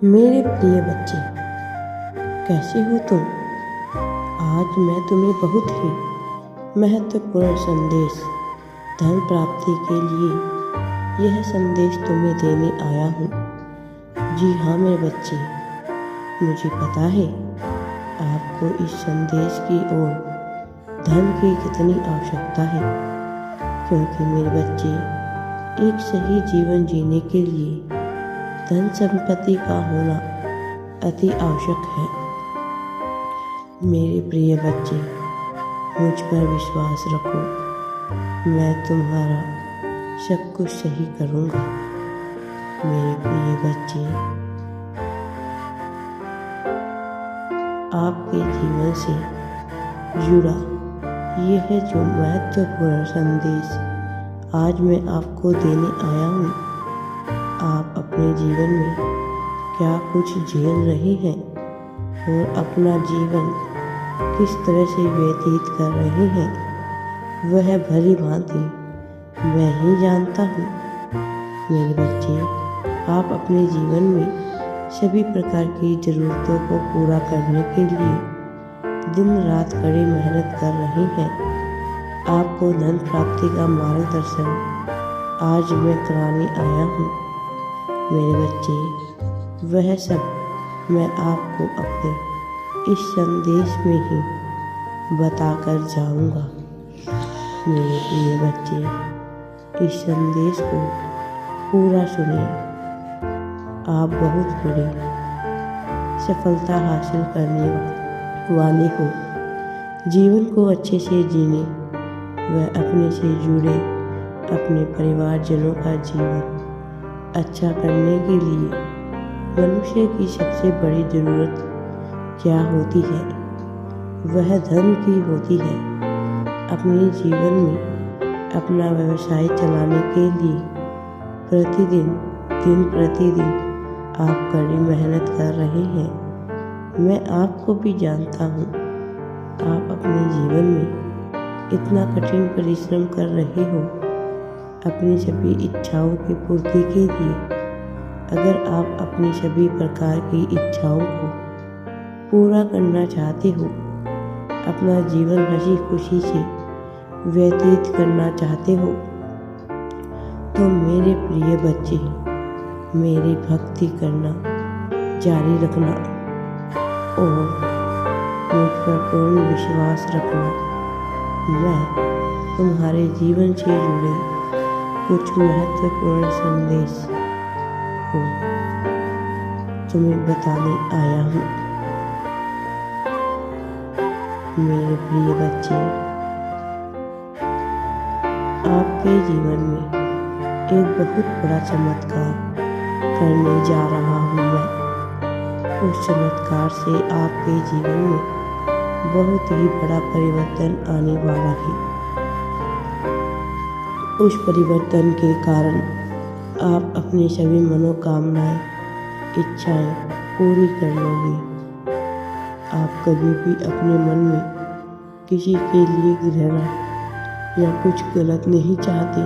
मेरे प्रिय बच्चे, कैसे हो तुम? आज मैं तुम्हें बहुत ही महत्वपूर्ण संदेश धन प्राप्ति के लिए यह संदेश तुम्हें देने आया हूँ। जी हाँ मेरे बच्चे, मुझे पता है आपको इस संदेश की ओर धन की कितनी आवश्यकता है, क्योंकि मेरे बच्चे एक सही जीवन जीने के लिए धन संपत्ति का होना अति आवश्यक है। मेरे प्रिय बच्चे, मुझ पर विश्वास रखो, मैं तुम्हारा सब कुछ सही करूँगा। मेरे प्रिय बच्चे, आपके जीवन से जुड़ा यह है जो महत्वपूर्ण संदेश आज मैं आपको देने आया हूँ। आप अपने जीवन में क्या कुछ झेल रहे हैं और अपना जीवन किस तरह से व्यतीत कर रहे हैं, वह भली भांति मैं ही जानता हूँ। मेरे बच्चे, आप अपने जीवन में सभी प्रकार की ज़रूरतों को पूरा करने के लिए दिन रात कड़ी मेहनत कर रहे हैं। आपको धन प्राप्ति का मार्गदर्शन आज मैं कराने आया हूँ। मेरे बच्चे, वह सब मैं आपको अपने इस संदेश में ही बताकर जाऊंगा। मेरे प्रिय बच्चे, इस संदेश को पूरा सुनिए। आप बहुत बड़ी सफलता हासिल करने वाले हो। जीवन को अच्छे से जीने व अपने से जुड़े अपने परिवारजनों का जीवन अच्छा करने के लिए मनुष्य की सबसे बड़ी ज़रूरत क्या होती है? वह धन की होती है। अपने जीवन में अपना व्यवसाय चलाने के लिए दिन प्रतिदिन आप कड़ी मेहनत कर रहे हैं। मैं आपको भी जानता हूँ। आप अपने जीवन में इतना कठिन परिश्रम कर रहे हो अपनी सभी इच्छाओं की पूर्ति के लिए। अगर आप अपनी सभी प्रकार की इच्छाओं को पूरा करना चाहते हो, अपना जीवन हंसी खुशी से व्यतीत करना चाहते हो, तो मेरे प्रिय बच्चे, मेरी भक्ति करना जारी रखना और मुझ पर पूर्ण विश्वास रखना। मैं तुम्हारे जीवन से जुड़े कुछ महत्वपूर्ण संदेश को तुम्हें बताने आया हूँ। मेरे प्रिय बच्चे, आपके जीवन में एक बहुत बड़ा चमत्कार करने जा रहा हूँ मैं। उस चमत्कार से आपके जीवन में बहुत ही बड़ा परिवर्तन आने वाला है। उस परिवर्तन के कारण आप अपनी सभी मनोकामनाएं, इच्छाएं पूरी कर लोगे। आप कभी भी अपने मन में किसी के लिए घृणा या कुछ गलत नहीं चाहते।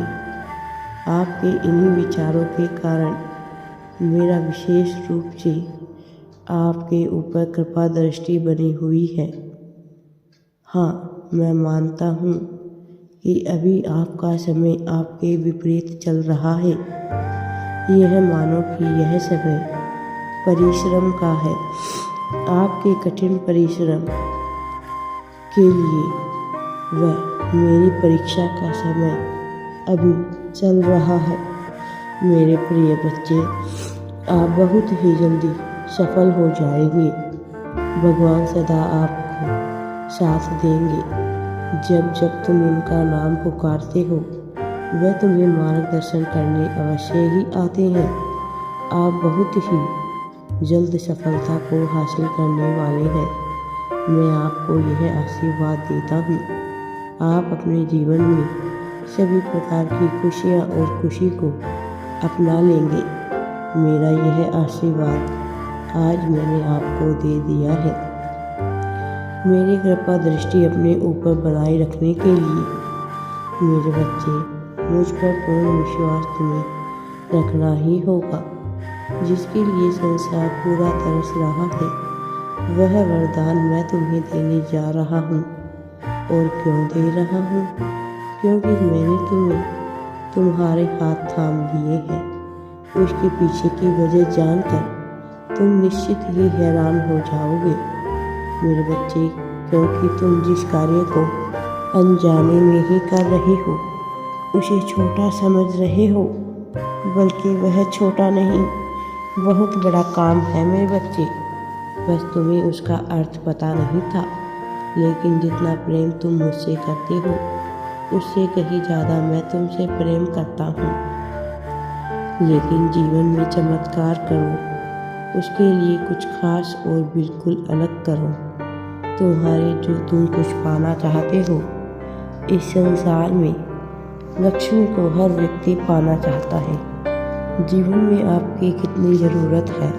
आपके इन्हीं विचारों के कारण मेरा विशेष रूप से आपके ऊपर कृपा दृष्टि बनी हुई है। हाँ, मैं मानता हूँ कि अभी आपका समय आपके विपरीत चल रहा है। यह मानो कि यह समय परिश्रम का है। आपके कठिन परिश्रम के लिए वह मेरी परीक्षा का समय अभी चल रहा है। मेरे प्रिय बच्चे, आप बहुत ही जल्दी सफल हो जाएंगे। भगवान सदा आपको साथ देंगे। जब तुम उनका नाम पुकारते हो, वह तुम्हें मार्गदर्शन करने अवश्य ही आते हैं। आप बहुत ही जल्द सफलता को हासिल करने वाले हैं। मैं आपको यह आशीर्वाद देता हूँ। आप अपने जीवन में सभी प्रकार की खुशियाँ और खुशी को अपना लेंगे। मेरा यह आशीर्वाद आज मैंने आपको दे दिया है। मेरी कृपा दृष्टि अपने ऊपर बनाए रखने के लिए मेरे बच्चे, मुझ पर पूर्ण विश्वास तुम्हें रखना ही होगा। जिसके लिए संसार पूरा तरस रहा है, वह वरदान मैं तुम्हें देने जा रहा हूँ। और क्यों दे रहा हूँ? क्योंकि मैंने तुम्हें तुम्हारे हाथ थाम लिए हैं। उसके पीछे की वजह जानकर तुम निश्चित ही हैरान हो जाओगे मेरे बच्चे, क्योंकि तुम जिस कार्य को अनजाने में ही कर रहे हो, उसे छोटा समझ रहे हो, बल्कि वह छोटा नहीं, बहुत बड़ा काम है मेरे बच्चे। बस तुम्हें उसका अर्थ पता नहीं था, लेकिन जितना प्रेम तुम मुझसे करते हो, उससे कहीं ज़्यादा मैं तुमसे प्रेम करता हूँ। लेकिन जीवन में चमत्कार करो, उसके लिए कुछ खास और बिल्कुल अलग करो। तुम्हारे जो तुम कुछ पाना चाहते हो, इस संसार में लक्ष्मी को हर व्यक्ति पाना चाहता है। जीवन में आपकी कितनी ज़रूरत है।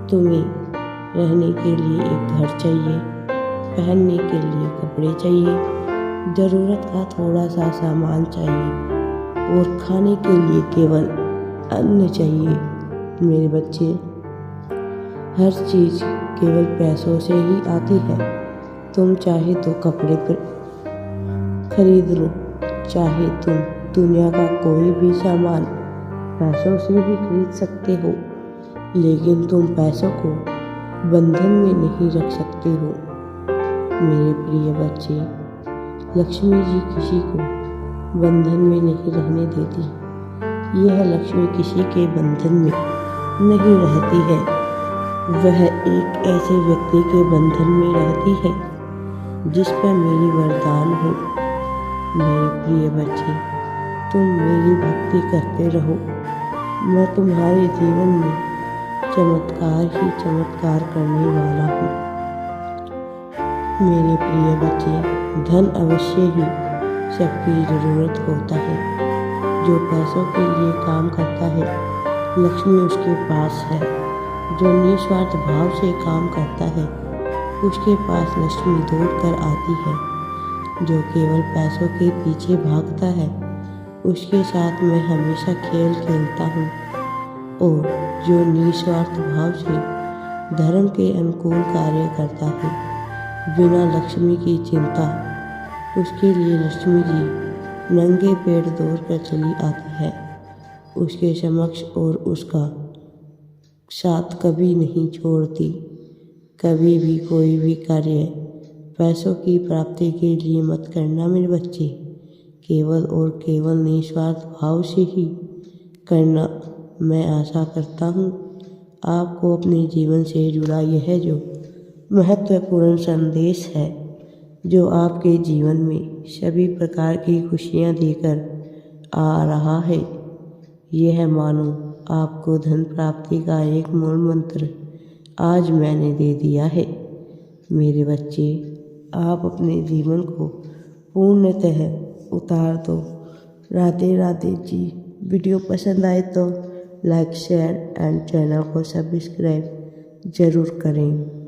तुम्हें रहने के लिए एक घर चाहिए, पहनने के लिए कपड़े चाहिए, ज़रूरत का थोड़ा सा सामान चाहिए और खाने के लिए केवल अन्न चाहिए मेरे बच्चे। हर चीज़ केवल पैसों से ही आती है। तुम चाहे तो कपड़े खरीद लो, चाहे तुम दुनिया का कोई भी सामान पैसों से भी खरीद सकते हो, लेकिन तुम पैसों को बंधन में नहीं रख सकते हो मेरे प्रिय बच्चे। लक्ष्मी जी किसी को बंधन में नहीं रहने देती। यह लक्ष्मी किसी के बंधन में नहीं रहती है, वह एक ऐसे व्यक्ति के बंधन में रहती है जिस पर मेरी वरदान हो। मेरे प्रिय बच्चे, तुम मेरी भक्ति करते रहो, मैं तुम्हारे जीवन में चमत्कार ही चमत्कार करने वाला हूँ मेरे प्रिय बच्चे। धन अवश्य ही सबकी ज़रूरत होता है। जो पैसों के लिए काम करता है, लक्ष्मी उसके पास है। जो निस्वार्थ भाव से काम करता है, उसके पास लक्ष्मी दौड़ कर आती है। जो केवल पैसों के पीछे भागता है, उसके साथ मैं हमेशा खेल खेलता हूँ। और जो निस्वार्थ भाव से धर्म के अनुकूल कार्य करता है, बिना लक्ष्मी की चिंता, उसके लिए लक्ष्मी जी नंगे पैर दौड़ कर चली आती है उसके समक्ष और उसका साथ कभी नहीं छोड़ती। कभी भी कोई भी कार्य पैसों की प्राप्ति के लिए मत करना मेरे बच्चे, केवल और केवल निस्वार्थ भाव से ही करना। मैं आशा करता हूँ आपको अपने जीवन से जुड़ा यह जो महत्वपूर्ण संदेश है, जो आपके जीवन में सभी प्रकार की खुशियाँ देकर आ रहा है, यह मानो आपको धन प्राप्ति का एक मूल मंत्र आज मैंने दे दिया है मेरे बच्चे। आप अपने जीवन को पूर्णतः उतार दो। राधे राधे जी। वीडियो पसंद आए तो लाइक शेयर एंड चैनल को सब्सक्राइब ज़रूर करें।